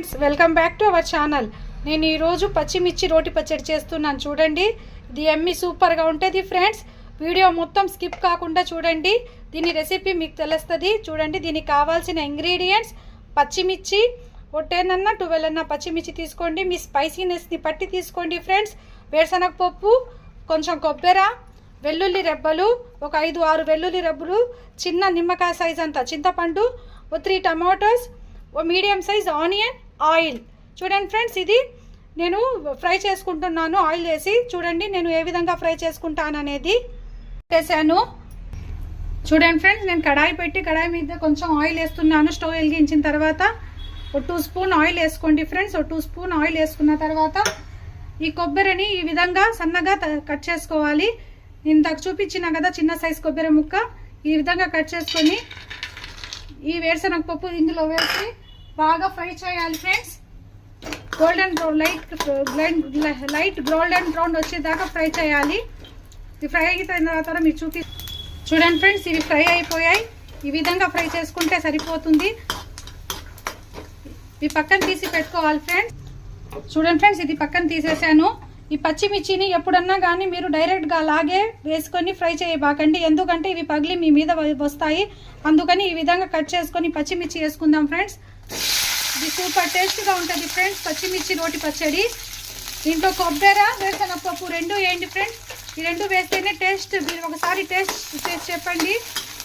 Friends, welcome back to our channel. నేను ఈరోజు పచ్చిమిర్చి రోటి పచ్చడి చేస్తున్నాను. చూడండి, ఇది ఎమ్మి సూపర్గా ఉంటుంది ఫ్రెండ్స్. వీడియో మొత్తం స్కిప్ కాకుండా చూడండి. దీని రెసిపీ మీకు తెలుస్తుంది. చూడండి, దీనికి కావాల్సిన ఇంగ్రీడియంట్స్: పచ్చిమిర్చి 10 అన్న 12 అన్న పచ్చిమిర్చి తీసుకోండి. మీ స్పైసీనెస్ని పట్టి తీసుకోండి ఫ్రెండ్స్. వేరుశనగ పప్పు, కొంచెం కొబ్బరి, వెల్లుల్లి రెబ్బలు, ఒక 5-6 వెల్లుల్లి రెబ్బలు, చిన్న నిమ్మకాయ సైజ్ అంతా చింతపండు, 3 టమాటోస్, ఓ మీడియం సైజ్ ఆనియన్, ఆయిల్. చూడండి ఫ్రెండ్స్, ఇది నేను ఫ్రై చేసుకుంటున్నాను ఆయిల్ వేసి. చూడండి నేను ఏ విధంగా ఫ్రై చేసుకుంటాను అనేది చేశాను. చూడండి ఫ్రెండ్స్, నేను కడాయి పెట్టి కడాయి మీద కొంచెం ఆయిల్ వేస్తున్నాను. స్టవ్ వెలిగించిన తర్వాత ఒక 2 స్పూన్ ఆయిల్ వేసుకోండి ఫ్రెండ్స్. ఒక 2 స్పూన్ ఆయిల్ వేసుకున్న తర్వాత ఈ కొబ్బరిని ఈ విధంగా సన్నగా కట్ చేసుకోవాలి. నేను ఇందాక చూపించిన కదా చిన్న సైజ్ కొబ్బరి ముక్క, ఈ విధంగా కట్ చేసుకొని ఈ వేరుశనగ పప్పు ఇందులో వేసి బాగా ఫ్రై చేయాలి friends. Golden brown light golden brown వచ్చేదాకా ఫ్రై చేయాలి. ఇది ఫ్రై అయిపోయిన తర్వాత మీకు చూడండి ఫ్రెండ్స్, ఇవి ఫ్రై అయిపోయాయి. ఈ విధంగా ఫ్రై చేసుకుంటే సరిపోతుంది. ఇవి పక్కన తీసి పెట్టుకోవాలి ఫ్రెండ్స్. చూడండి ఫ్రెండ్స్, ఇది పక్కన తీసేసాను. ఈ పచ్చిమిర్చిని ఎప్పుడన్నా కానీ మీరు డైరెక్ట్గా అలాగే వేసుకొని ఫ్రై చేయబాకండి, ఎందుకంటే ఇవి పగిలి మీ మీద వస్తాయి. అందుకని ఈ విధంగా కట్ చేసుకొని పచ్చిమిర్చి వేసుకుందాం ఫ్రెండ్స్. ఇది సూపర్ టేస్ట్గా ఉంటుంది ఫ్రెండ్స్, పచ్చిమిర్చి రోటి పచ్చడి. దీంట్లో కొబ్బరి, వేరుశనగపప్పు 2 వేయండి ఫ్రెండ్స్. ఈ 2 వేస్తేనే టేస్ట్. మీరు ఒకసారి టేస్ట్ చేసి చెప్పండి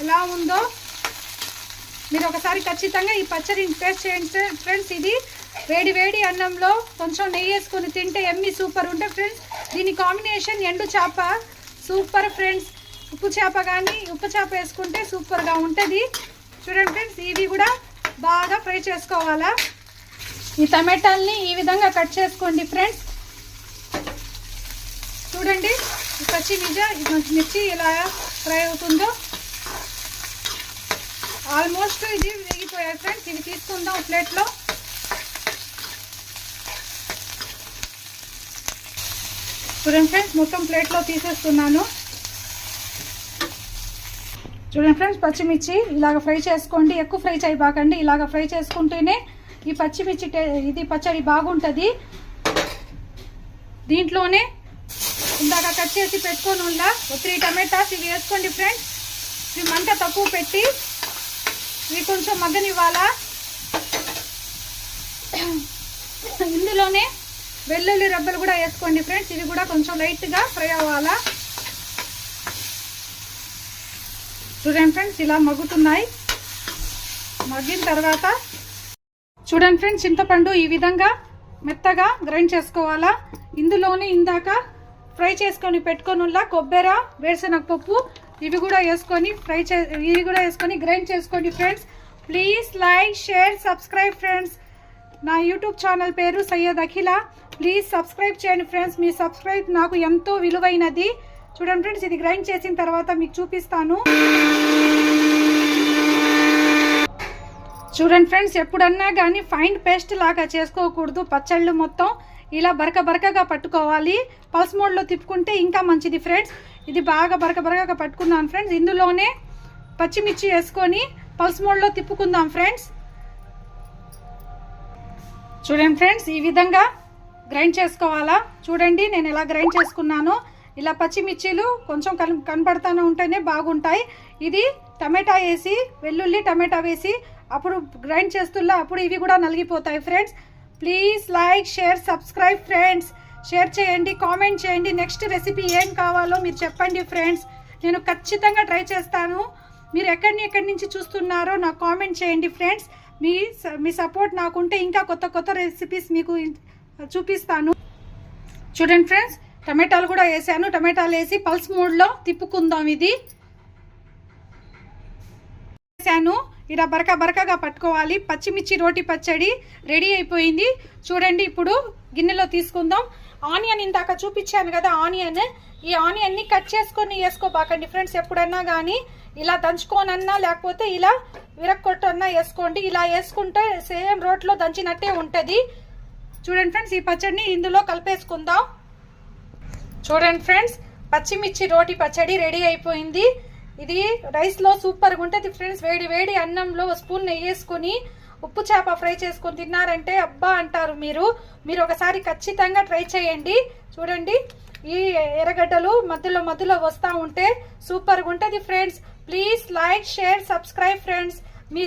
ఎలా ఉందో. మీరు ఒకసారి ఖచ్చితంగా ఈ పచ్చడిని టేస్ట్ చేయండి ఫ్రెండ్స్. ఇది వేడి వేడి అన్నంలో కొంచెం నెయ్యి వేసుకొని తింటే ఎమ్మి సూపర్ ఉంటుంది ఫ్రెండ్స్. దీని కాంబినేషన్ ఎండు చేప సూపర్ ఫ్రెండ్స్. ఉప్పు చేప వేసుకుంటే సూపర్గా ఉంటుంది. చూడండి ఫ్రెండ్స్, ఇవి కూడా బాగా ఫ్రై చేసుకోవాలా. ఈ టమాటాలని ఈ విధంగా కట్ చేసుకోండి ఫ్రెండ్స్. చూడండి, ఈ పచ్చిమిర్చి ఇలా ఫ్రై అవుతుందో. ఆల్మోస్ట్ ఇది వేగిపోయాయి ఫ్రెండ్స్. ఇవి తీసుకుందాం ప్లేట్లో. చూడండి ఫ్రెండ్స్, మొత్తం ప్లేట్లో తీసేస్తున్నాను. చూడండి ఫ్రెండ్స్, పచ్చిమిర్చి ఇలాగ ఫ్రై చేసుకోండి, ఎక్కువ ఫ్రై చేయబాకండి. ఇలాగ ఫ్రై చేసుకుంటేనే ఈ పచ్చిమిర్చి ఇది పచ్చడి బాగుంటుంది. దీంట్లోనే ఇందాక కట్ చేసి పెట్టుకొని ఉన్న 3 టమాటాస్ ఇవి వేసుకోండి ఫ్రెండ్స్. ఇవి మంట తక్కువ పెట్టి ఇవి కొంచెం మగ్గనివ్వాలా. ఇందులోనే వెల్లుల్లి రెబ్బలు కూడా వేసుకోండి ఫ్రెండ్స్. ఇవి కూడా కొంచెం లైట్గా ఫ్రై అవ్వాలా. చూడండి ఫ్రెండ్స్, ఇలా మగ్గుతున్నాయి. మగ్గిన తర్వాత చూడండి ఫ్రెండ్స్, చింతపండు ఈ విధంగా మెత్తగా గ్రైండ్ చేసుకోవాలా. ఇందులోనే ఇందాక ఫ్రై చేసుకొని పెట్టుకొని కొబ్బరి, వేరుశనగపప్పు ఇవి కూడా వేసుకొని గ్రైండ్ చేసుకోండి friends. Please like, share, subscribe friends. నా యూట్యూబ్ ఛానల్ పేరు సయ్యద్ అఖిల. ప్లీజ్ సబ్స్క్రైబ్ చేయండి ఫ్రెండ్స్. మీ సబ్స్క్రైబ్ నాకు ఎంతో విలువైనది. చూడండి ఫ్రెండ్స్, ఇది గ్రైండ్ చేసిన తర్వాత మీకు చూపిస్తాను. చూడండి ఫ్రెండ్స్, ఎప్పుడన్నా కానీ ఫైన్ పేస్ట్ లాగా చేసుకోకూడదు. పచ్చళ్ళు మొత్తం ఇలా బరకగా పట్టుకోవాలి. పల్స్ మోడ్లో తిప్పుకుంటే ఇంకా మంచిది ఫ్రెండ్స్. ఇది బాగా బరకగా పట్టుకున్నాను ఫ్రెండ్స్. ఇందులోనే పచ్చిమిర్చి వేసుకొని పల్స్ మోడ్లో తిప్పుకుందాం ఫ్రెండ్స్. చూడండి ఫ్రెండ్స్, ఈ విధంగా గ్రైండ్ చేసుకోవాలా. చూడండి నేను ఎలా గ్రైండ్ చేసుకున్నాను. ఇలా పచ్చిమిర్చీలు కొంచెం కనపడతానే ఉంటేనే బాగుంటాయి. ఇది టమాటా వేసి, వెల్లుల్లి టమాటా వేసి అప్పుడు గ్రైండ్ చేస్తున్నా, అప్పుడు ఇవి కూడా నలిగిపోతాయి friends. Please like, share, subscribe friends. Share చేయండి, కామెంట్ చేయండి. నెక్స్ట్ రెసిపీ ఏం కావాలో మీరు చెప్పండి ఫ్రెండ్స్. నేను ఖచ్చితంగా ట్రై చేస్తాను. మీరు ఎక్కడి నుంచి చూస్తున్నారో నాకు కామెంట్ చేయండి ఫ్రెండ్స్. మీ సపోర్ట్ నాకుంటే ఇంకా కొత్త రెసిపీస్ మీకు చూపిస్తాను. చూడండి ఫ్రెండ్స్, టమాటాలు కూడా వేసాను. టమాటాలు వేసి పల్స్ మోడ్లో తిప్పుకుందాం. ఇది వేసాను. ఇలా బరకగా పట్టుకోవాలి. పచ్చిమిర్చి రోటి పచ్చడి రెడీ అయిపోయింది. చూడండి, ఇప్పుడు గిన్నెలో తీసుకుందాం. ఆనియన్ ఇందాక చూపించాను కదా, ఈ ఆనియన్ని కట్ చేసుకొని వేసుకోబాకండి ఫ్రెండ్స్. ఎప్పుడన్నా కానీ ఇలా దంచుకోనన్నా లేకపోతే ఇలా విరక్కొట్టన్నా వేసుకోండి. ఇలా వేసుకుంటే సేమ్ రోట్లో దంచినట్టే ఉంటుంది. చూడండి ఫ్రెండ్స్, ఈ పచ్చడిని ఇందులో కలిపేసుకుందాం. చూడండి ఫ్రెండ్స్, పచ్చిమిర్చి రోటి పచ్చడి రెడీ అయిపోయింది. ఇది రైస్లో సూపర్గా ఉంటుంది ఫ్రెండ్స్. వేడి అన్నంలో 1 స్పూన్ నెయ్యి వేసుకొని ఉప్పు చేప ఫ్రై చేసుకొని తిన్నారంటే అబ్బా అంటారు. మీరు ఒకసారి ఖచ్చితంగా ట్రై చేయండి. చూడండి ఈ ఎర్రగడ్డలు మధ్యలో మధ్యలో వస్తూ ఉంటే సూపర్గా ఉంటుంది friends. Please like, share, subscribe friends. Me